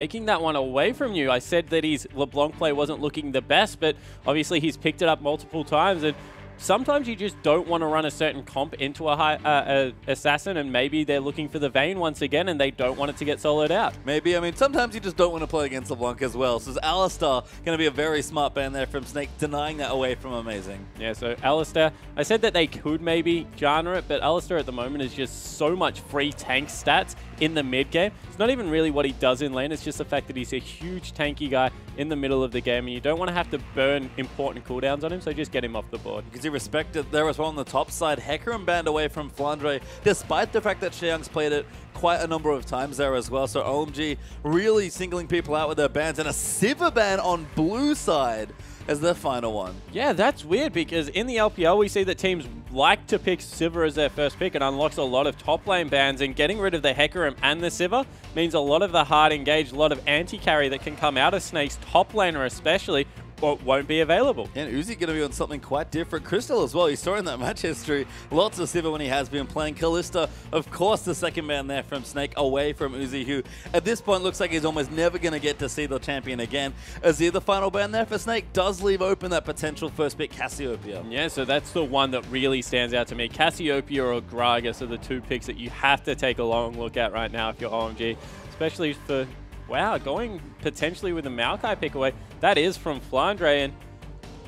Taking that one away from you. I said that his LeBlanc play wasn't looking the best, but obviously he's picked it up multiple times, and sometimes you just don't want to run a certain comp into a assassin, and maybe they're looking for the Vayne once again, and they don't want it to get soloed out. Maybe. I mean, sometimes you just don't want to play against LeBlanc as well. So is Alistar going to be a very smart ban there from Snake, denying that away from Amazing? Yeah, so Alistar, I said that they could maybe Janna it, but Alistar at the moment is just so much free tank stats in the mid game. It's not even really what he does in lane, it's just the fact that he's a huge tanky guy in the middle of the game, and you don't want to have to burn important cooldowns on him, so just get him off the board. Because he respected there as well on the top side. Hecarim banned away from Flandre, despite the fact that Xiang's played it quite a number of times there as well. So OMG really singling people out with their bans, and a Sivir ban on blue side as their final one. Yeah, that's weird, because in the LPL we see that teams like to pick Sivir as their first pick. It unlocks a lot of top lane bans, and getting rid of the Hecarim and the Sivir means a lot of the hard engage, a lot of anti-carry that can come out of Snake's top laner especially, won't be available. And Uzi going to be on something quite different. Crystal as well, you saw in that match history, lots of Sivir when he has been playing. Kalista, of course, the second man there from Snake, away from Uzi, who at this point looks like he's almost never going to get to see the champion again. Azir, the final ban there for Snake, does leave open that potential first pick, Cassiopeia. Yeah, so that's the one that really stands out to me. Cassiopeia or Gragas are the two picks that you have to take a long look at right now if you're OMG, especially for... Wow, going potentially with a Maokai pick away. That is from Flandre, and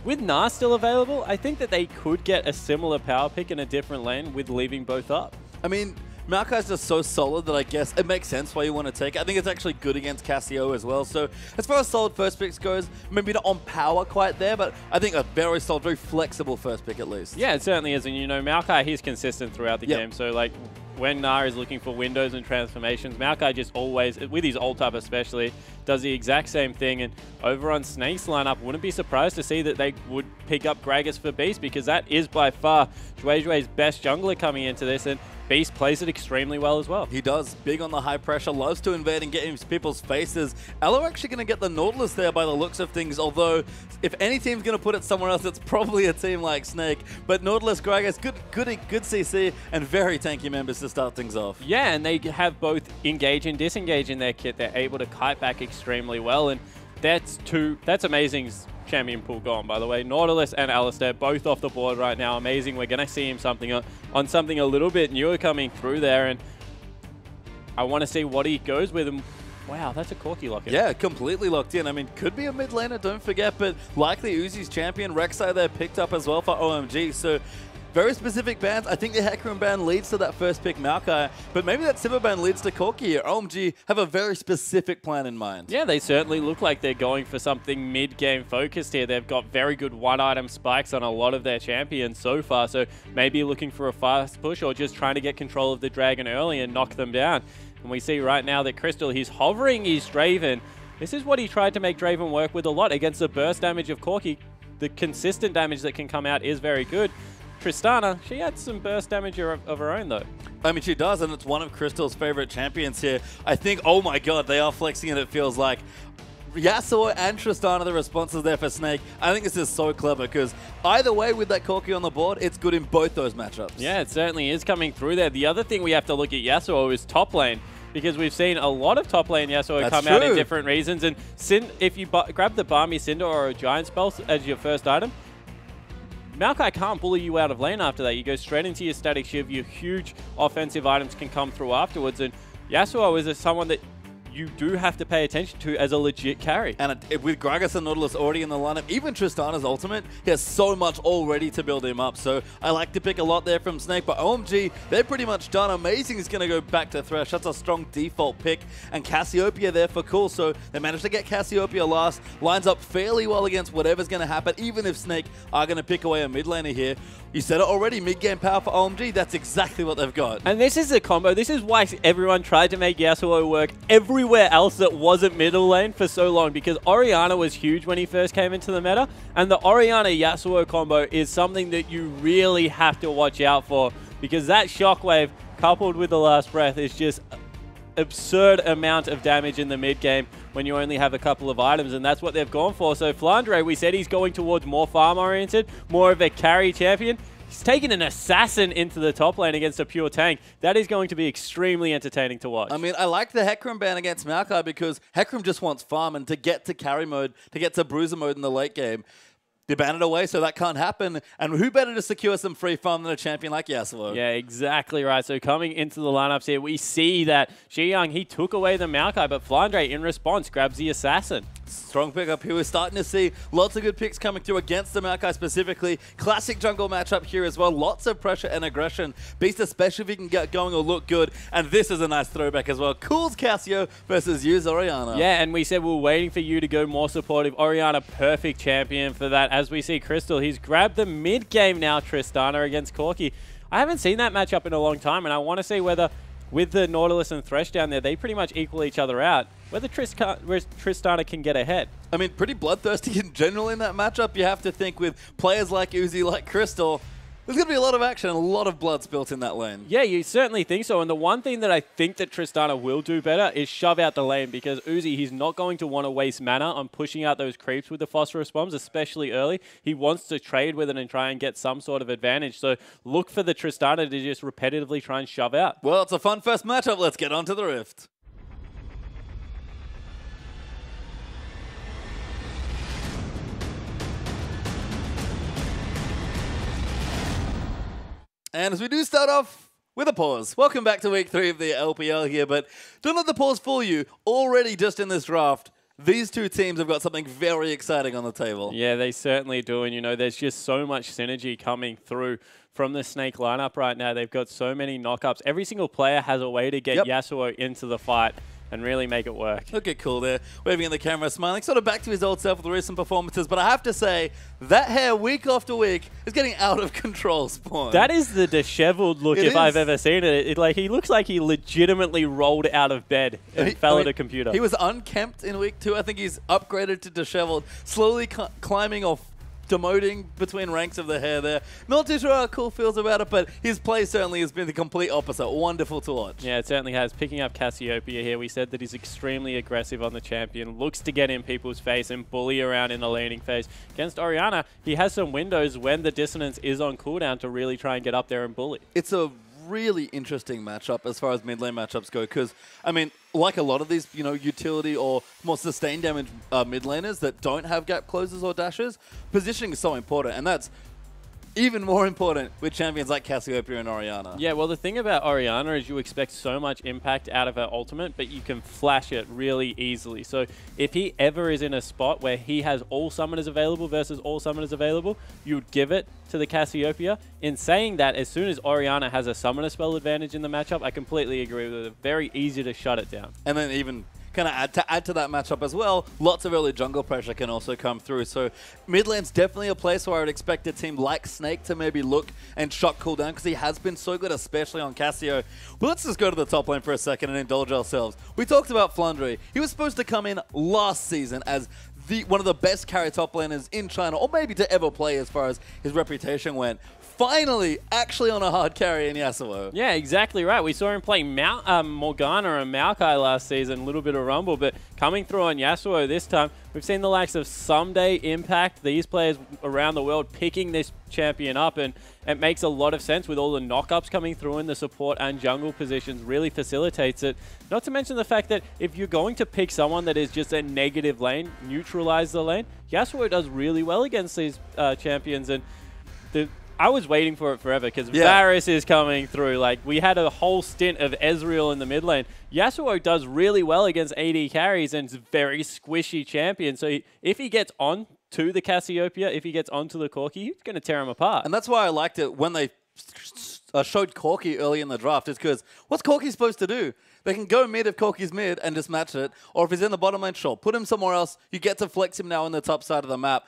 with Gnar still available, I think that they could get a similar power pick in a different lane with leaving both up. I mean, Maokai's just so solid that I guess it makes sense why you want to take it. I think it's actually good against Cassio as well. So as far as solid first picks goes, maybe not on power quite there, but I think a very solid, very flexible first pick at least. Yeah, it certainly is. And you know, Maokai, he's consistent throughout the game. So like, when Gnar is looking for windows and transformations, Maokai just always, with his ult up especially, does the exact same thing. And over on Snake's lineup, wouldn't be surprised to see that they would pick up Gragas for Beast, because that is by far Juejue's best jungler coming into this, and Beast plays it extremely well as well. He does. Big on the high pressure, loves to invade and get in people's faces. Elo actually going to get the Nautilus there by the looks of things, although if any team's going to put it somewhere else, it's probably a team like Snake. But Nautilus, Gragas, good CC, and very tanky members to start things off. Yeah, and they have both engage and disengage in their kit. They're able to kite back extremely well, and that's Amazing's champion pool gone, by the way. Nautilus and Alistar both off the board right now. Amazing. We're going to see him on something a little bit newer coming through there, and I want to see what he goes with. And wow, that's a Corki lock-in. Yeah, completely locked in. I mean, could be a mid laner, don't forget, but likely Uzi's champion. Rek'Sai there picked up as well for OMG, so very specific bans. I think the Hecarim ban leads to that first pick Maokai, but maybe that Sivir ban leads to Corki here. OMG have a very specific plan in mind. Yeah, they certainly look like they're going for something mid-game focused here. They've got very good one-item spikes on a lot of their champions so far, so maybe looking for a fast push or just trying to get control of the dragon early and knock them down. And we see right now that Crystal, he's hovering his Draven. This is what he tried to make Draven work with a lot against the burst damage of Corki. The consistent damage that can come out is very good. Tristana, she had some burst damage of her own, though. I mean, she does, and it's one of Crystal's favorite champions here. I think, oh my god, they are flexing it, it feels like. Yasuo and Tristana, the responses there for Snake. I think this is so clever, because either way with that Corki on the board, it's good in both those matchups. Yeah, it certainly is coming through there. The other thing we have to look at Yasuo is top lane, because we've seen a lot of top lane Yasuo come out in different reasons. And if you grab the Barmy Cinder or a Giant Spell as your first item, Maokai can't bully you out of lane after that. You go straight into your static shiv, your huge offensive items can come through afterwards, and Yasuo is someone that you do have to pay attention to as a legit carry. And with Gragas and Nautilus already in the lineup, even Tristana's ultimate, he has so much already to build him up. So I like to pick a lot there from Snake, but OMG, they're pretty much done. Amazing is going to go back to Thresh. That's a strong default pick. And Cassiopeia there for cool. So they managed to get Cassiopeia last. Lines up fairly well against whatever's going to happen, even if Snake are going to pick away a mid laner here. You said it already, mid-game power for OMG. That's exactly what they've got. And this is the combo. This is why everyone tried to make Yasuo work everywhere else that wasn't middle lane for so long, because Orianna was huge when he first came into the meta, and the Orianna-Yasuo combo is something that you really have to watch out for, because that shockwave coupled with the last breath is just absurd amount of damage in the mid game when you only have a couple of items, and that's what they've gone for. So Flandre, we said he's going towards more farm oriented, more of a carry champion. He's taking an assassin into the top lane against a pure tank. That is going to be extremely entertaining to watch. I mean, I like the Hecarim ban against Maokai because Hecarim just wants farm, and to get to carry mode, to get to bruiser mode in the late game, they ban it away, so that can't happen. And who better to secure some free farm than a champion like Yasuo? Yeah, exactly right. So coming into the lineups here, we see that Xiyang, he took away the Maokai, but Flandre, in response, grabs the assassin. Strong pickup here. We're starting to see lots of good picks coming through against the Maokai specifically. Classic jungle matchup here as well. Lots of pressure and aggression. Beast, especially if he can get going or look good. And this is a nice throwback as well. Cools Cassio versus Use Orianna. Yeah, and we said we were waiting for you to go more supportive. Orianna, perfect champion for that. As we see Crystal, he's grabbed the mid game now, Tristana against Corki. I haven't seen that matchup in a long time, and I want to see whether with the Nautilus and Thresh down there, they pretty much equal each other out. Whether Tristana can get ahead. I mean, pretty bloodthirsty in general in that matchup. You have to think with players like Uzi, like Crystal, there's going to be a lot of action and a lot of blood spilt in that lane. Yeah, you certainly think so. And the one thing that I think that Tristana will do better is shove out the lane, because Uzi, he's not going to want to waste mana on pushing out those creeps with the phosphorus bombs, especially early. He wants to trade with it and try and get some sort of advantage. So look for the Tristana to just repetitively try and shove out. Well, it's a fun first matchup. Let's get on to the Rift. And as we do start off with a pause, welcome back to week 3 of the LPL here, but don't let the pause fool you. Already just in this draft, these two teams have got something very exciting on the table. Yeah, they certainly do, and you know, there's just so much synergy coming through from the Snake lineup right now. They've got so many knockups. Every single player has a way to get Yasuo into the fight and really make it work. Looking cool there, waving at the camera, smiling, sort of back to his old self with the recent performances. But I have to say, that hair week after week is getting out of control, Spawn. That is the disheveled look if I've ever seen it. Like, he looks like he legitimately rolled out of bed and fell at a computer. He was unkempt in week 2. I think he's upgraded to disheveled, slowly climbing off, demoting between ranks of the hair there. Not too sure how cool feels about it, but his play certainly has been the complete opposite. Wonderful to watch. Yeah, it certainly has. Picking up Cassiopeia here, we said that he's extremely aggressive on the champion, looks to get in people's face and bully around in the laning phase. Against Orianna, he has some windows when the dissonance is on cooldown to really try and get up there and bully. It's a really interesting matchup as far as mid lane matchups go, because, I mean, like a lot of these, you know, utility or more sustained damage mid laners that don't have gap closers or dashes, positioning is so important, and that's even more important with champions like Cassiopeia and Orianna. Yeah, well, the thing about Orianna is you expect so much impact out of her ultimate, but you can flash it really easily. So if he ever is in a spot where he has all summoners available versus all summoners available, you would give it to the Cassiopeia. In saying that, as soon as Orianna has a summoner spell advantage in the matchup, I completely agree with it. Very easy to shut it down. And then even kind of add to that matchup as well, lots of early jungle pressure can also come through. So mid lane's definitely a place where I would expect a team like Snake to maybe look and shock cooldown, because he has been so good, especially on Cassio. But let's just go to the top lane for a second and indulge ourselves. We talked about Flandre. He was supposed to come in last season as one of the best carry top laners in China, or maybe to ever play as far as his reputation went. Finally, actually on a hard carry in Yasuo. Yeah, exactly right. We saw him play Morgana and Maokai last season, a little bit of Rumble, but coming through on Yasuo this time, we've seen the likes of Someday, Impact, these players around the world picking this champion up, and it makes a lot of sense with all the knockups coming through in the support and jungle positions, really facilitates it. Not to mention the fact that if you're going to pick someone that is just a negative lane, neutralize the lane, Yasuo does really well against these champions, and I was waiting for it forever because Varus is coming through. Like, we had a whole stint of Ezreal in the mid lane. Yasuo does really well against AD carries and is a very squishy champion. So if he gets on to the Cassiopeia, if he gets onto the Corki, he's going to tear him apart. And that's why I liked it when they showed Corki early in the draft, is because what's Corki supposed to do? They can go mid if Corki's mid and just match it. Or if he's in the bottom lane, sure, put him somewhere else. You get to flex him now on the top side of the map.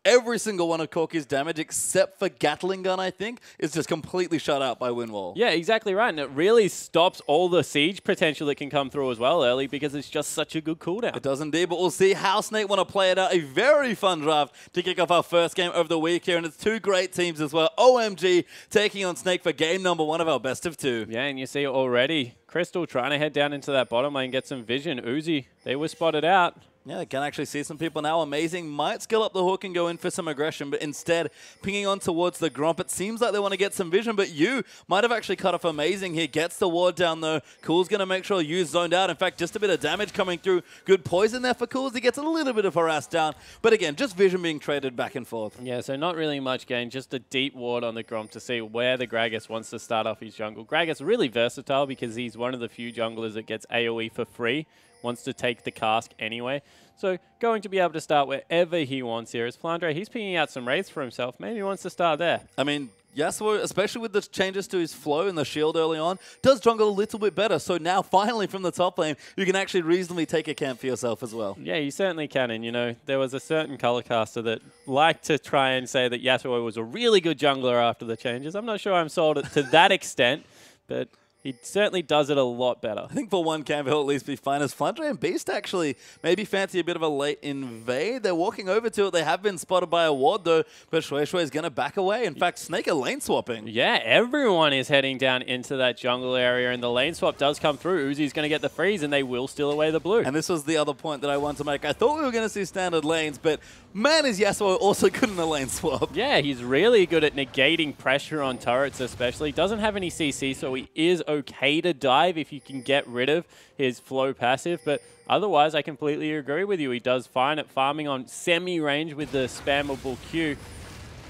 Every single one of Corki's damage, except for Gatling Gun, I think, is just completely shut out by Windwall. Yeah, exactly right. And it really stops all the siege potential that can come through as well early, because it's just such a good cooldown. It does indeed, but we'll see how Snake want to play it out. A very fun draft to kick off our first game of the week here, and it's two great teams as well. OMG taking on Snake for game number 1 of our best of 2. Yeah, and you see already Crystal trying to head down into that bottom lane, get some vision. Uzi, they were spotted out. Yeah, can actually see some people now. Amazing might skill up the hook and go in for some aggression, but instead pinging on towards the Gromp. It seems like they want to get some vision, but you might have actually cut off Amazing here. Gets the ward down though. Cool's going to make sure Yu's zoned out. In fact, just a bit of damage coming through. Good poison there for Cools. He gets a little bit of harass down, but again, just vision being traded back and forth. Yeah, so not really much gain, just a deep ward on the Gromp to see where the Gragas wants to start off his jungle. Gragas really versatile because he's one of the few junglers that gets AoE for free, wants to take the cask anyway. So going to be able to start wherever he wants here. As Flandre, he's picking out some wraiths for himself. Maybe he wants to start there. I mean, Yasuo, especially with the changes to his flow and the shield early on, does jungle a little bit better. So now, finally, from the top lane, you can actually reasonably take a camp for yourself as well. Yeah, you certainly can. And, you know, there was a certain color caster that liked to try and say that Yasuo was a really good jungler after the changes. I'm not sure I'm sold to that extent, but he certainly does it a lot better. I think for one camp, he'll at least be fine. As Flandre and Beast actually maybe fancy a bit of a late invade. They're walking over to it. They have been spotted by a ward, though, but Shui Shui is going to back away. In fact, Snake are lane swapping. Yeah, everyone is heading down into that jungle area, and the lane swap does come through. Uzi's going to get the freeze, and they will steal away the blue. And this was the other point that I wanted to make. I thought we were going to see standard lanes, but man, is Yasuo also good in the lane swap. Yeah, he's really good at negating pressure on turrets especially. Doesn't have any CC, so he is okay to dive if you can get rid of his flow passive, but otherwise I completely agree with you. He does fine at farming on semi-range with the spammable Q,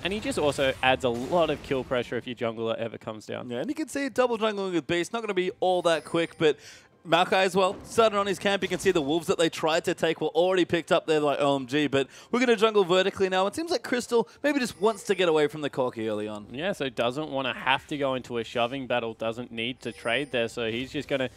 and he just also adds a lot of kill pressure if your jungler ever comes down. Yeah, and you can see double jungling with Beast, not going to be all that quick, but Maokai as well, started on his camp. You can see the wolves that they tried to take were already picked up there by OMG, but we're going to jungle vertically now. It seems like Crystal maybe just wants to get away from the Corki early on. Yeah, so doesn't want to have to go into a shoving battle, doesn't need to trade there, so he's just going to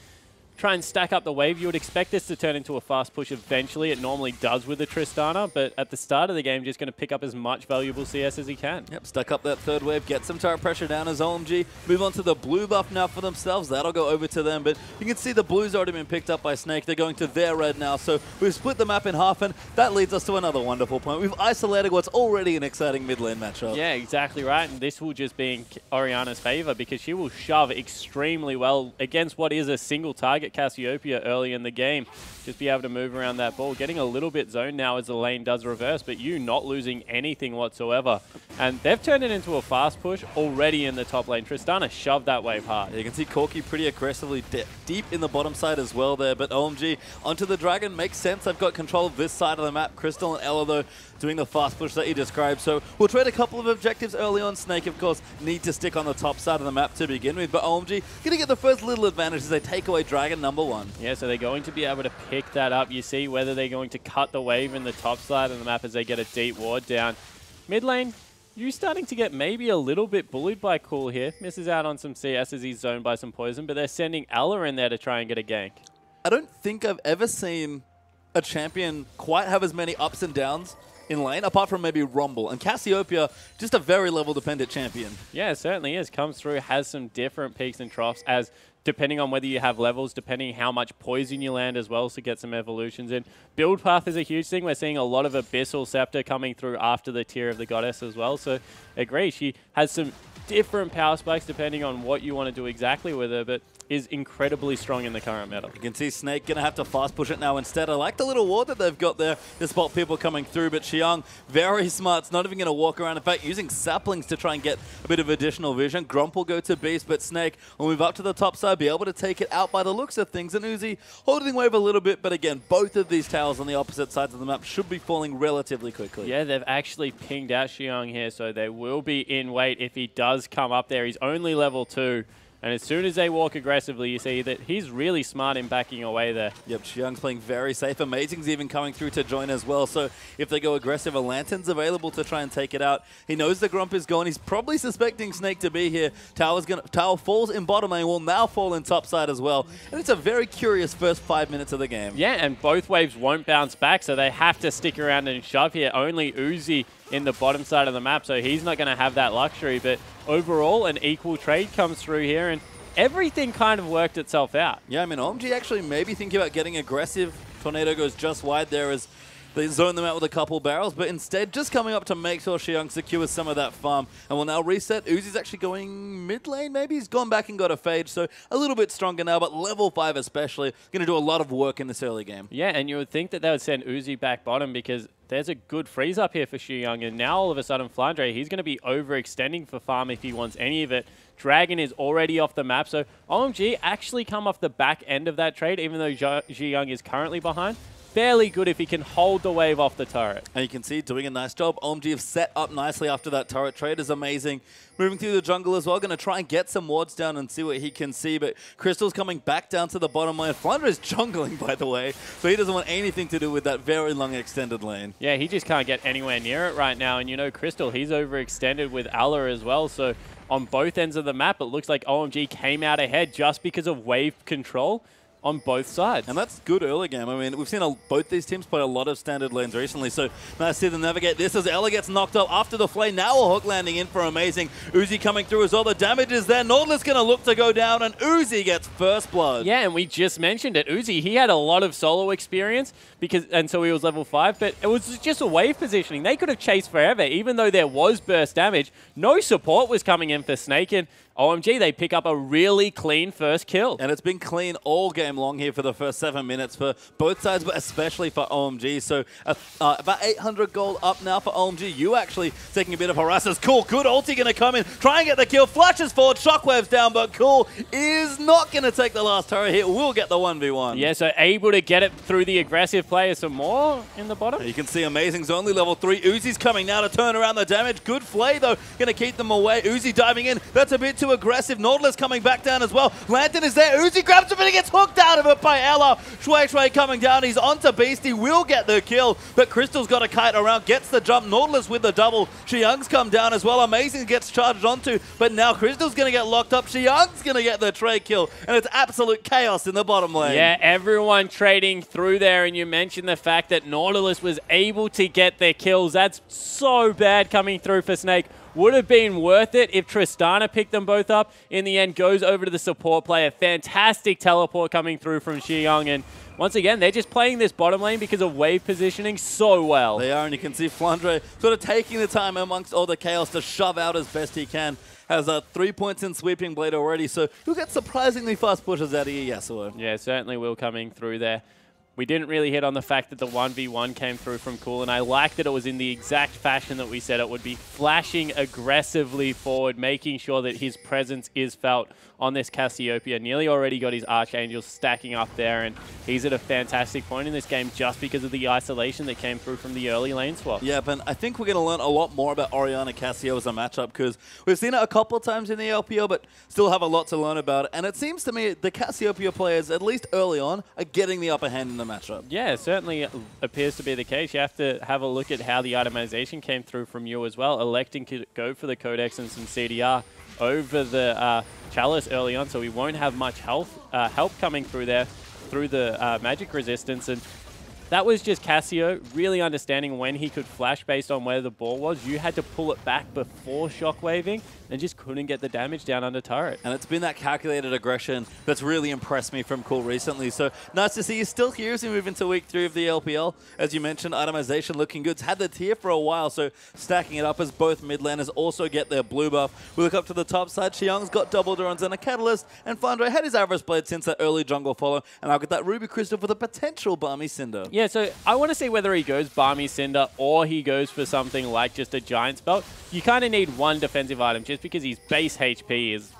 try and stack up the wave. You would expect this to turn into a fast push eventually. It normally does with the Tristana, but at the start of the game, just going to pick up as much valuable CS as he can. Yep, stack up that third wave, get some turret pressure down as OMG. Move on to the blue buff now for themselves. That'll go over to them, but you can see the blue's already been picked up by Snake. They're going to their red now, so we've split the map in half, and that leads us to another wonderful point. We've isolated what's already an exciting mid lane matchup. Yeah, exactly right, and this will just be in Oriana's favor because she will shove extremely well against what is a single target Cassiopeia early in the game. Just be able to move around that ball. Getting a little bit zoned now as the lane does reverse, but you not losing anything whatsoever. And they've turned it into a fast push already in the top lane. Tristana shoved that wave hard. You can see Corki pretty aggressively deep in the bottom side as well there, but OMG onto the Dragon makes sense. I've got control of this side of the map. Crystal and Ella, though, doing the fast push that you described. So we'll trade a couple of objectives early on. Snake, of course, need to stick on the top side of the map to begin with, but OMG going to get the first little advantage as they take away Dragon #1. Yeah, so they're going to be able to pick that up. You see whether they're going to cut the wave in the top side of the map as they get a deep ward down. Mid lane, you're starting to get maybe a little bit bullied by Cool here. Misses out on some CS as he's zoned by some poison, but they're sending Ella in there to try and get a gank. I don't think I've ever seen a champion quite have as many ups and downs in lane, apart from maybe Rumble. And Cassiopeia, just a very level-dependent champion. Yeah, it certainly is. Comes through, has some different peaks and troughs as depending on whether you have levels, depending how much poison you land as well to get some evolutions in. Build path is a huge thing. We're seeing a lot of Abyssal Scepter coming through after the Tear of the Goddess as well. So agree, she has some different power spikes depending on what you want to do exactly with her, but is incredibly strong in the current meta. You can see Snake going to have to fast push it now instead. I like the little ward that they've got there to spot people coming through, but Xiang, very smart. It's not even going to walk around. In fact, using saplings to try and get a bit of additional vision. Gromp will go to Beast, but Snake will move up to the top side, be able to take it out by the looks of things. And Uzi holding wave a little bit, but again, both of these towers on the opposite sides of the map should be falling relatively quickly. Yeah, they've actually pinged out Xiang here, so they will be in wait if he does come up there. He's only level 2. And as soon as they walk aggressively, you see that he's really smart in backing away there. Yep, Xiang's playing very safe. Amazing's even coming through to join as well. So if they go aggressive, a Lantern's available to try and take it out. He knows the Gromp is gone. He's probably suspecting Snake to be here. Tower falls in bottom lane, will now fall in top side as well. And it's a very curious first 5 minutes of the game. Yeah, and both waves won't bounce back, so they have to stick around and shove here. Only Uzi in the bottom side of the map, so he's not going to have that luxury. But overall, an equal trade comes through here, and everything kind of worked itself out. Yeah, I mean, OMG actually maybe thinking about getting aggressive. Tornado goes just wide there as They zone them out with a couple barrels, but instead just coming up to make sure Xiang secures some of that farm and will now reset. Uzi's actually going mid lane, maybe? He's gone back and got a Phage, so a little bit stronger now, but level 5 especially, going to do a lot of work in this early game. Yeah, and you would think that they would send Uzi back bottom because there's a good freeze up here for Xiang, and now all of a sudden Flandre, he's going to be overextending for farm if he wants any of it. Dragon is already off the map, so OMG actually come off the back end of that trade, even though Xiang is currently behind. Fairly good if he can hold the wave off the turret. And you can see doing a nice job. OMG have set up nicely after that turret trade is amazing. Moving through the jungle as well. Going to try and get some wards down and see what he can see. But Crystal's coming back down to the bottom lane. Flandre is jungling, by the way. So he doesn't want anything to do with that very long extended lane. Yeah, he just can't get anywhere near it right now. And you know, Crystal, he's overextended with Alla as well. So on both ends of the map, it looks like OMG came out ahead just because of wave control on both sides. And that's good early game. I mean, we've seen both these teams play a lot of standard lanes recently, so nice to see them navigate this as Ella gets knocked up after the flay. Now a hook landing in for Amazing. Uzi coming through as well. The damage is there. Nautilus going to look to go down, and Uzi gets first blood. Yeah, and we just mentioned it. Uzi, he had a lot of solo experience, and so he was level 5, but it was just a wave positioning. They could have chased forever, even though there was burst damage. No support was coming in for Snake, and OMG, they pick up a really clean first kill. And it's been clean all game long here for the first 7 minutes for both sides, but especially for OMG. So about 800 gold up now for OMG. You actually taking a bit of harassers. Cool, good ulti going to come in, try and get the kill. Flashes forward, shockwaves down, but Cool is not going to take the last turret hit. Will get the 1v1. Yeah, so able to get it through the aggressive players. Some more in the bottom. You can see Amazing's only level 3. Uzi's coming now to turn around the damage. Good flay, though. Going to keep them away. Uzi diving in. That's a bit too aggressive. Nautilus coming back down as well. Lantern is there. Uzi grabs him and he gets hooked out of it by Ella. Shui coming down. He's onto Beast. He will get the kill, but Crystal's got a kite around. Gets the jump. Nautilus with the double. Xiang's come down as well. Amazing gets charged onto, but now Crystal's going to get locked up. Xiang's going to get the trade kill, and it's absolute chaos in the bottom lane. Yeah, everyone trading through there, and you mentioned the fact that Nautilus was able to get their kills. That's so bad coming through for Snake. Would have been worth it if Tristana picked them both up. In the end, goes over to the support player. Fantastic teleport coming through from Xiang. And once again, they're just playing this bottom lane because of wave positioning so well. They are, and you can see Flandre sort of taking the time amongst all the chaos to shove out as best he can. Has 3 points in Sweeping Blade already, so he'll get surprisingly fast pushes out of Yasuo. Yeah, certainly will coming through there. We didn't really hit on the fact that the 1v1 came through from Cool, and I like that it was in the exact fashion that we said it would be, flashing aggressively forward, making sure that his presence is felt on this Cassiopeia. Nearly already got his Archangel stacking up there, and he's at a fantastic point in this game just because of the isolation that came through from the early lane swap. Yeah, but I think we're going to learn a lot more about Orianna Cassio as a matchup, because we've seen it a couple of times in the LPL, but still have a lot to learn about it. And it seems to me the Cassiopeia players, at least early on, are getting the upper hand in the matchup. Yeah, it certainly appears to be the case. You have to have a look at how the itemization came through from you as well, electing to go for the Codex and some CDR over the Chalice early on, so we won't have much help coming through there through the magic resistance. And that was just Cassio really understanding when he could flash based on where the ball was. You had to pull it back before shockwaving and just couldn't get the damage down under turret. And it's been that calculated aggression that's really impressed me from Cool recently. So nice to see you still here as we move into week 3 of the LPL. As you mentioned, itemization looking good. It's had the tier for a while, so stacking it up as both mid laners also get their blue buff. We look up to the top side. Xiang's got double drones and a catalyst, and Flandre had his Avarice Blade since that early jungle follow, and I'll get that Ruby Crystal for the potential Balmy Cinder. Yeah, so I want to see whether he goes Balmy Cinder or he goes for something like just a Giant Spell. You kind of need one defensive item just because his base HP is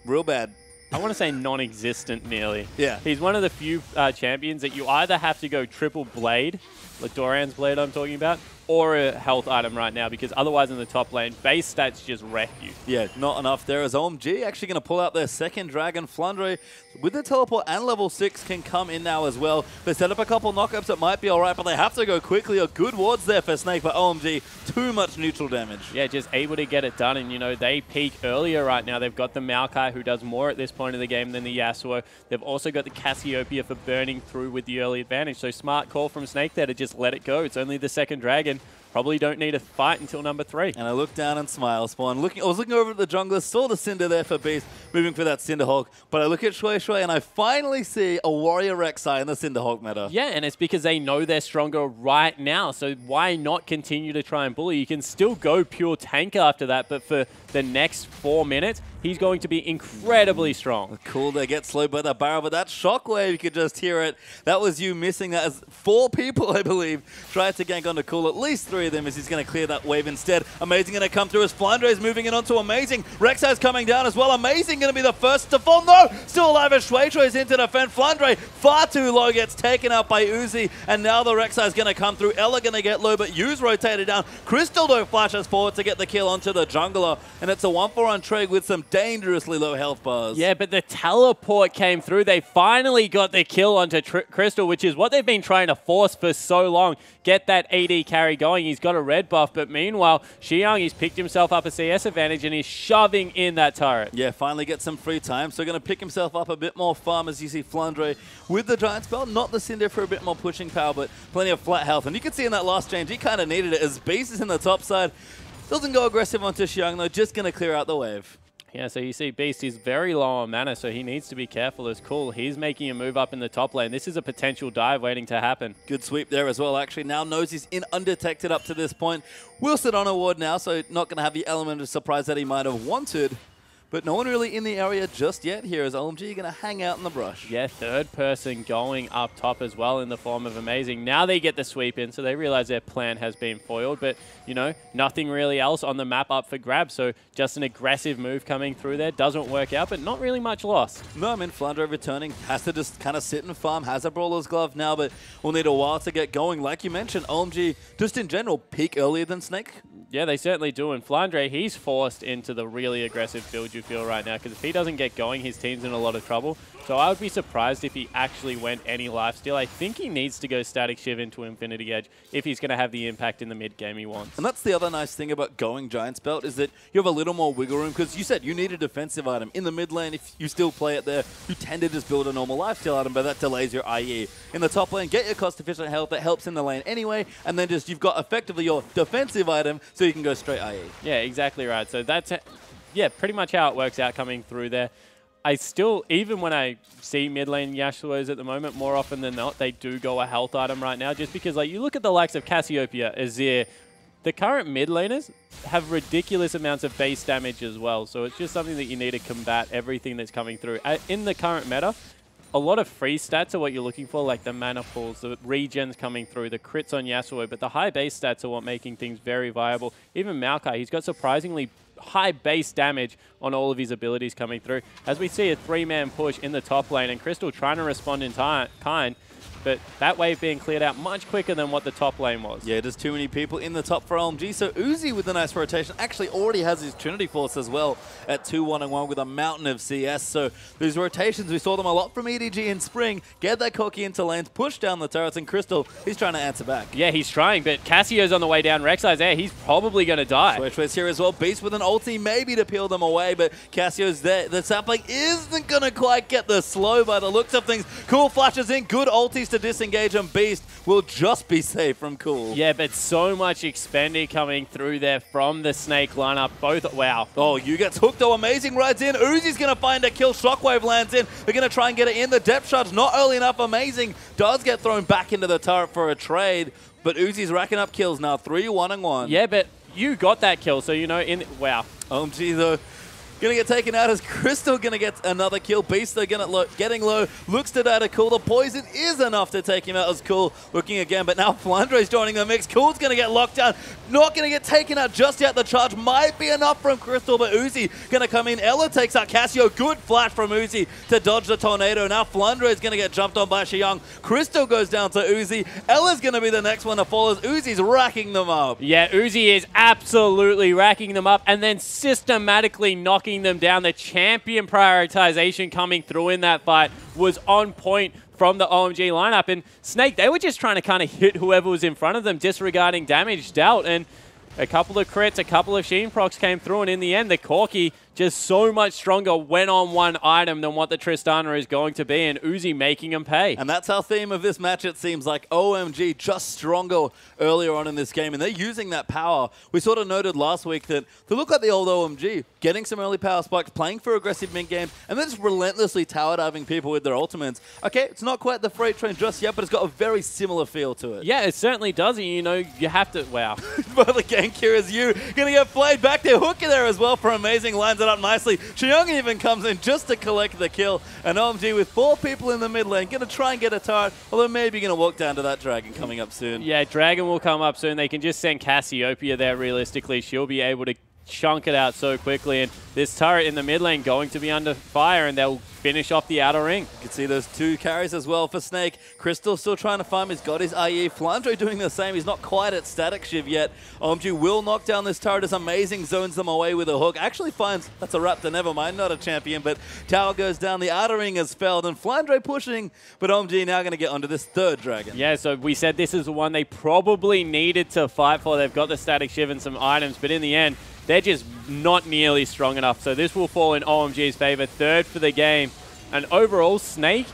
real bad. I want to say non-existent nearly. Yeah. He's one of the few champions that you either have to go triple blade, like Doran's blade I'm talking about, or a health item right now, because otherwise in the top lane, base stats just wreck you. Yeah, not enough there as OMG actually going to pull out their second dragon. Flandre with the teleport and level 6 can come in now as well. They set up a couple knockups that might be alright, but they have to go quickly. A good wards there for Snake, but OMG, too much neutral damage. Yeah, just able to get it done, and you know, they peak earlier right now. They've got the Maokai who does more at this point in the game than the Yasuo. They've also got the Cassiopeia for burning through with the early advantage. So smart call from Snake there to just let it go. It's only the second dragon. probably don't need a fight until number 3. And I looked down and smile, Spawn. I was looking over at the jungler, saw the Cinder there for Beast, moving for that Cinderhawk. But I look at Shui Shui and I finally see a Warrior Rek'Sai in the Cinderhawk meta. Yeah, and it's because they know they're stronger right now. So why not continue to try and bully? You can still go pure tank after that, but for the next 4 minutes, he's going to be incredibly strong. Cool, they get slowed by that barrel, but that shockwave, you could just hear it. That was you missing that as 4 people, I believe, tried to gank onto Cool. At least 3 of them as he's going to clear that wave instead. Amazing going to come through as Flandre is moving in onto Amazing. Rek'Sai's coming down as well. Amazing going to be the first to fall. No! Still alive as Shui Shui is into defend. Flandre far too low, gets taken out by Uzi, and now the Rek'Sai's going to come through. Ella going to get low, but U's rotated down. Crystal though flashes forward to get the kill onto the jungler, and it's a 1-4 on Treg with some dangerously low health bars. Yeah, but the teleport came through. They finally got the kill onto Crystal, which is what they've been trying to force for so long. Get that AD carry going. He's got a red buff, but meanwhile, Xiang, he's picked himself up a CS advantage and he's shoving in that turret. Yeah, finally get some free time. So going to pick himself up a bit more farm as you see Flandre with the Giant Spell. Not the Cinder for a bit more pushing power, but plenty of flat health. And you can see in that last change, he kind of needed it as Beast is in the top side. Doesn't go aggressive onto Xiang though, just going to clear out the wave. Yeah, so you see Beast is very low on mana, so he needs to be careful as Cool. He's making a move up in the top lane. This is a potential dive waiting to happen. Good sweep there as well, actually. Now knows he's in undetected up to this point. Will sit on a ward now, so not going to have the element of surprise that he might have wanted. But no one really in the area just yet here as OMG going to hang out in the brush. Yeah, third person going up top as well in the form of Amazing. Now they get the sweep in, so they realize their plan has been foiled. But, you know, nothing really else on the map up for grabs. So just an aggressive move coming through there. Doesn't work out, but not really much lost. No, I mean, Flandre returning. Has to just kind of sit and farm. Has a Brawler's Glove now, but will need a while to get going. Like you mentioned, OMG, just in general, peak earlier than Snake. Yeah, they certainly do. And Flandre, he's forced into the really aggressive build you feel right now, because if he doesn't get going, his team's in a lot of trouble. So I would be surprised if he actually went any lifesteal. I think he needs to go Static Shiv into Infinity Edge if he's going to have the impact in the mid game he wants. And that's the other nice thing about going Giant's Belt is that you have a little more wiggle room, because you said you need a defensive item. In the mid lane, if you still play it there, you tend to just build a normal lifesteal item, but that delays your IE. In the top lane, get your cost-efficient health that helps in the lane anyway, and then just you've got effectively your defensive item so you can go straight IE. Yeah, exactly right. So that's, yeah, pretty much how it works out coming through there. I still, even when I see mid lane Yasuo's at the moment, more often than not, they do go a health item right now, just because, like, you look at the likes of Cassiopeia, Azir, the current mid laners have ridiculous amounts of base damage as well. So it's just something that you need to combat everything that's coming through. In the current meta, a lot of free stats are what you're looking for, like the mana pools, the regens coming through, the crits on Yasuo, but the high base stats are what making things very viable. Even Maokai, he's got surprisingly high base damage on all of his abilities coming through. As we see a 3-man push in the top lane, and Crystal trying to respond in kind, but that wave being cleared out much quicker than what the top lane was. Yeah, there's too many people in the top for LMG. So Uzi with a nice rotation actually already has his Trinity Force as well at 2-1-1 with a mountain of CS. So these rotations, we saw them a lot from EDG in spring. Get that Corki into lanes, push down the turrets, and Crystal, he's trying to answer back. Yeah, he's trying, but Cassio's on the way down. Rek'Sai's there. He's probably going to die. Shui's here as well. Beast with an ulti maybe to peel them away, but Cassio's there. The sapling isn't going to quite get the slow by the looks of things. Cool flashes in, good ultis to disengage, and Beast will just be safe from Cool. Yeah, but so much expendi coming through there from the Snake lineup. Both, wow. Oh, you gets hooked though. Amazing rides in. Uzi's going to find a kill. Shockwave lands in. They're going to try and get it in. The depth charge not early enough. Amazing does get thrown back into the turret for a trade, but Uzi's racking up kills now. 3-1-1. Yeah, but you got that kill, so you know, wow. OMG though. Gonna get taken out as Crystal gonna get another kill. Beast though getting low. Looks to die to Cool. The poison is enough to take him out as Cool looking again. But now Flandre's joining the mix. Cool's gonna get locked down. Not gonna get taken out just yet. The charge might be enough from Crystal, but Uzi gonna come in. Ella takes out Cassio. Good flash from Uzi to dodge the tornado. Now Flandre is gonna get jumped on by Xiang. Crystal goes down to Uzi. Ella's gonna be the next one to fall as Uzi's racking them up. Yeah, Uzi is absolutely racking them up and then systematically knocking them down. The champion prioritization coming through in that fight was on point from the OMG lineup. And Snake, they were just trying to kind of hit whoever was in front of them, disregarding damage dealt. And a couple of crits, a couple of Sheen procs came through, and in the end, the Corki just so much stronger when on one item than what the Tristana is going to be, and Uzi making him pay. And that's our theme of this match, it seems like. OMG just stronger earlier on in this game, and they're using that power. We sort of noted last week that they look like the old OMG, getting some early power spikes, playing for aggressive mid-game, and then just relentlessly tower diving people with their ultimates. Okay, it's not quite the freight train just yet, but it's got a very similar feel to it. Yeah, it certainly does. And, you know, you have to... Wow. But the gank here is you. Going to get flayed back there. Hooker there as well for amazing. Lines it up nicely. Xiong even comes in just to collect the kill. And OMG with 4 people in the mid lane. Going to try and get a turret, although maybe going to walk down to that Dragon coming up soon. Yeah, Dragon will come up soon. They can just send Cassiopeia there realistically. She'll be able to chunk it out so quickly, and this turret in the mid lane going to be under fire, and they'll finish off the outer ring. You can see those 2 carries as well for Snake. Crystal still trying to farm. He's got his IE. Flandre doing the same. He's not quite at Static Shiv yet. OMG will knock down this turret as amazing zones them away with a hook. Actually finds, that's a Raptor, never mind, not a champion, but tower goes down. The outer ring has failed, and Flandre pushing, but OMG now going to get onto this 3rd Dragon. Yeah, so we said this is the one they probably needed to fight for. They've got the Static Shiv and some items, but in the end, they're just not nearly strong enough. So this will fall in OMG's favor. 3rd for the game. And overall, Snake,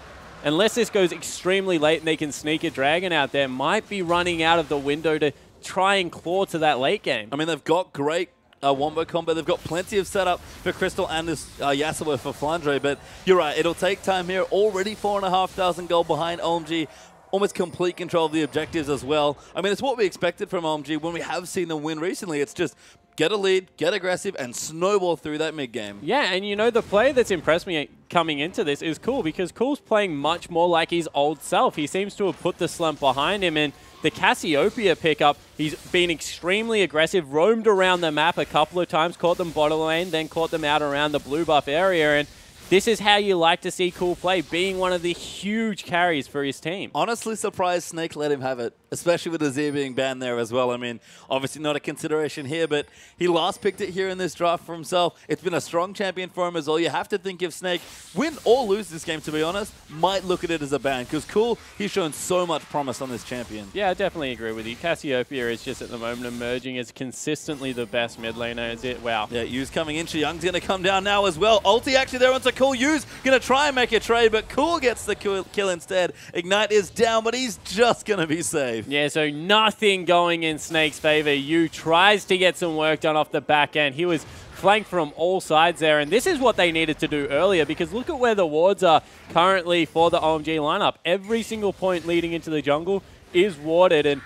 unless this goes extremely late and they can sneak a Dragon out there, might be running out of the window to try and claw to that late game. I mean, they've got great wombo combo. They've got plenty of setup for Crystal and this Yasuo for Flandre. But you're right, it'll take time here. Already 4,500 gold behind OMG. Almost complete control of the objectives as well. I mean, it's what we expected from OMG when we have seen them win recently. It's just get a lead, get aggressive, and snowball through that mid-game. Yeah, and you know, the play that's impressed me coming into this is Cool, because Cool's playing much more like his old self. He seems to have put the slump behind him, and the Cassiopeia pickup, he's been extremely aggressive, roamed around the map a couple of times, caught them bottom lane, then caught them out around the blue buff area, and this is how you like to see Cool play, being one of the huge carries for his team. Honestly surprised Snake let him have it, especially with Azir being banned there as well. I mean, obviously not a consideration here, but he last picked it here in this draft for himself. It's been a strong champion for him as well. You have to think if Snake win or lose this game, to be honest, might look at it as a ban, because Cool, he's shown so much promise on this champion. Yeah, I definitely agree with you. Cassiopeia is just at the moment emerging as consistently the best mid laner. Is it? Wow. Yeah, Yu's coming in. Xiong's going to come down now as well. Ulti actually there onto Cool. Yu's going to try and make a trade, but Cool gets the kill instead. Ignite is down, but he's just going to be safe. Yeah, so nothing going in Snake's favor. Yu tries to get some work done off the back end. He was flanked from all sides there, and this is what they needed to do earlier, because look at where the wards are currently for the OMG lineup. Every single point leading into the jungle is warded, and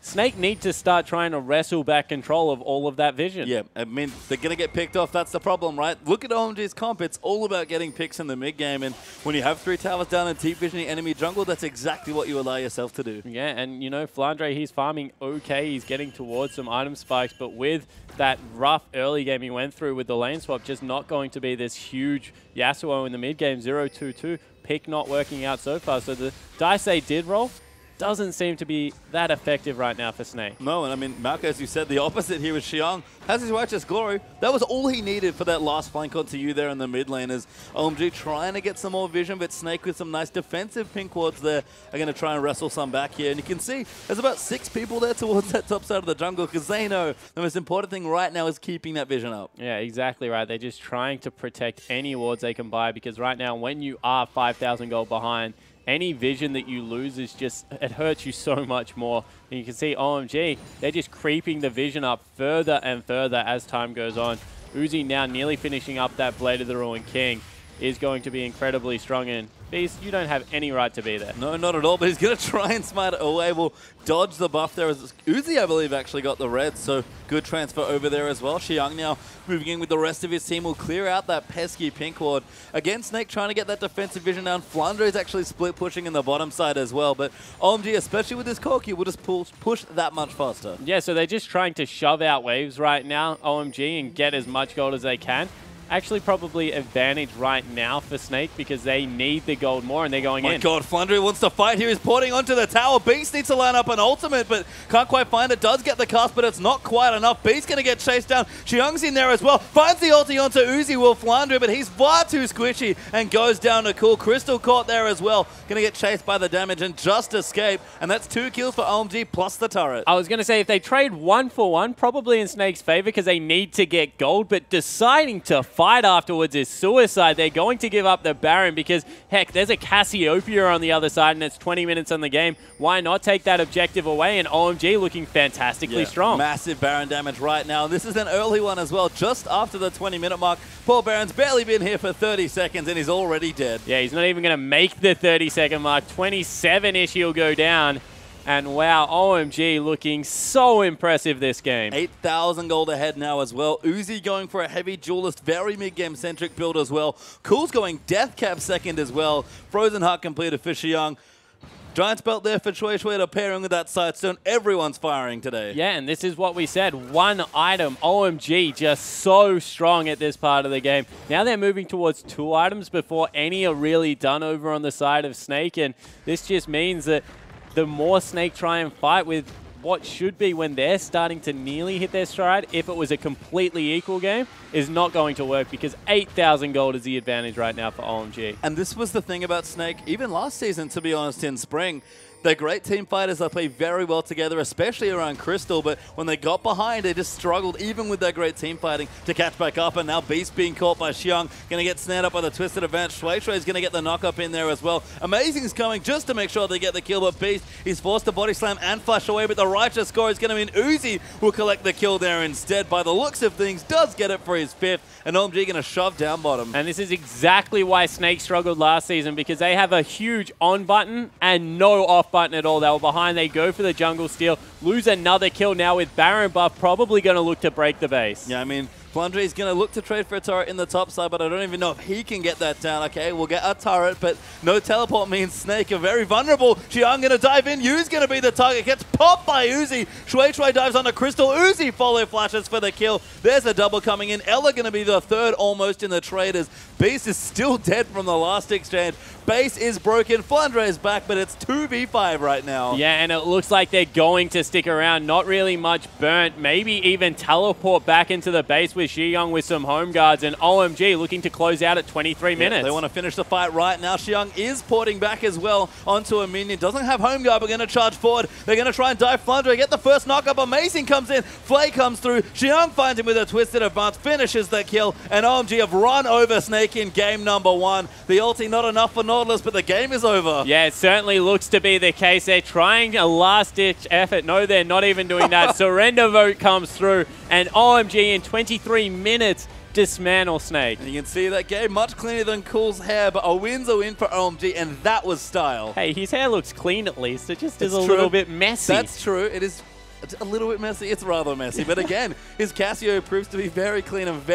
Snake need to start trying to wrestle back control of all of that vision. Yeah, I mean, they're going to get picked off. That's the problem, right? Look at OMG's comp. It's all about getting picks in the mid-game, and when you have 3 towers down and deep visioning enemy jungle, that's exactly what you allow yourself to do. Yeah, and, you know, Flandre, he's farming okay. He's getting towards some item spikes, but with that rough early game he went through with the lane swap, just not going to be this huge Yasuo in the mid-game. 0-2-2, pick not working out so far. So the dice they did roll doesn't seem to be that effective right now for Snake. No, and I mean, Malco, as you said, the opposite here with Xiong has his righteous glory. That was all he needed for that last flank onto you there in the mid lane, is OMG trying to get some more vision, but Snake with some nice defensive pink wards there are going to try and wrestle some back here. And you can see there's about 6 people there towards that top side of the jungle, because they know the most important thing right now is keeping that vision up. Yeah, exactly right. They're just trying to protect any wards they can buy, because right now when you are 5,000 gold behind, any vision that you lose is just, it hurts you so much more. And you can see OMG, they're just creeping the vision up further and further as time goes on. Uzi now nearly finishing up that Blade of the Ruined King is going to be incredibly strong, and Beast, you don't have any right to be there. No, not at all, but he's going to try and smite it away. We'll dodge the buff there. As Uzi, I believe, actually got the red, so good transfer over there as well. Xiong now moving in with the rest of his team will clear out that pesky pink ward. Again, Snake trying to get that defensive vision down. Flandre is actually split pushing in the bottom side as well, but OMG, especially with this Corki, will just push that much faster. Yeah, so they're just trying to shove out waves right now, OMG, and get as much gold as they can. Actually, probably advantage right now for Snake, because they need the gold more, and they're going in. My God, Flandre wants to fight here. He's porting onto the tower. Beast needs to line up an ultimate, but can't quite find it. Does get the cast, but it's not quite enough. Beast going to get chased down. Xiong's in there as well. Finds the ulti onto Uzi Will Flandre, but he's far too squishy and goes down to Cool. Crystal caught there as well. Going to get chased by the damage and just escape, and that's 2 kills for OMG plus the turret. I was going to say, if they trade 1 for 1, probably in Snake's favor, because they need to get gold, but deciding to fight afterwards is suicide. They're going to give up the Baron because, heck, there's a Cassiopeia on the other side and it's 20 minutes on the game. Why not take that objective away? And OMG looking fantastically strong. Massive Baron damage right now. This is an early one as well, just after the 20-minute mark. Poor Baron's barely been here for 30 seconds and he's already dead. Yeah, he's not even going to make the 30-second mark. 27-ish he'll go down. And wow, OMG looking so impressive this game. 8,000 gold ahead now as well. Uzi going for a heavy duelist, very mid-game centric build as well. Cool's going Death Cap second as well. Frozen Heart completed for Xiang. Giant's Belt there for Shui to pairing with that Sidestone. Everyone's firing today. Yeah, and this is what we said. One item, OMG, just so strong at this part of the game. Now they're moving towards 2 items before any are really done over on the side of Snake, and this just means that the more Snake try and fight with what should be when they're starting to nearly hit their stride, if it was a completely equal game, is not going to work because 8,000 gold is the advantage right now for OMG. And this was the thing about Snake, even last season, to be honest, in spring. They're great team fighters. They play very well together, especially around Crystal. But when they got behind, they just struggled, even with their great team fighting, to catch back up. And now Beast being caught by Xiang, going to get snared up by the Twisted Advance. Shui is going to get the knock up in there as well. Amazing's coming just to make sure they get the kill. But Beast, he's forced to body slam and flash away. But the righteous score is going to mean Uzi will collect the kill there instead. By the looks of things, does get it for his 5th. And OMG going to shove down bottom. And this is exactly why Snake struggled last season, because they have a huge on button and no off button at all. They were behind, they go for the jungle steal, lose another kill now with Baron buff, probably going to look to break the base. Yeah, I mean, Flandre is going to look to trade for a turret in the top side, but I don't even know if he can get that down. Okay, we'll get a turret, but no teleport means Snake are very vulnerable. Xiang going to dive in. Yu's going to be the target. Gets popped by Uzi. Shui dives on the Crystal. Uzi follow flashes for the kill. There's a double coming in. Ella going to be the 3rd almost in the traders. Beast is still dead from the last exchange. Base is broken. Flandre is back, but it's 2v5 right now. Yeah, and it looks like they're going to stick around. Not really much burnt. Maybe even teleport back into the base with Xiang with some home guards, and OMG looking to close out at 23 minutes. They want to finish the fight right now. Xiang is porting back as well onto a minion. Doesn't have home guard, but going to charge forward. They're going to try and dive Flandre, get the first knock-up. Amazing comes in. Flay comes through. Xiang finds him with a Twisted Advance, finishes the kill, and OMG have run over Snake in game number 1. The ulti not enough for Nautilus, but the game is over. Yeah, it certainly looks to be the case. They're trying a last-ditch effort. No, they're not even doing that. Surrender vote comes through, and OMG in 23 minutes dismantle Snake. And you can see that game much cleaner than Cool's hair, but a win's a win for OMG, and that was style. Hey, his hair looks clean at least. It just is a little bit messy. That's true. It is a little bit messy. It's rather messy. But again, his Casio proves to be very clean and very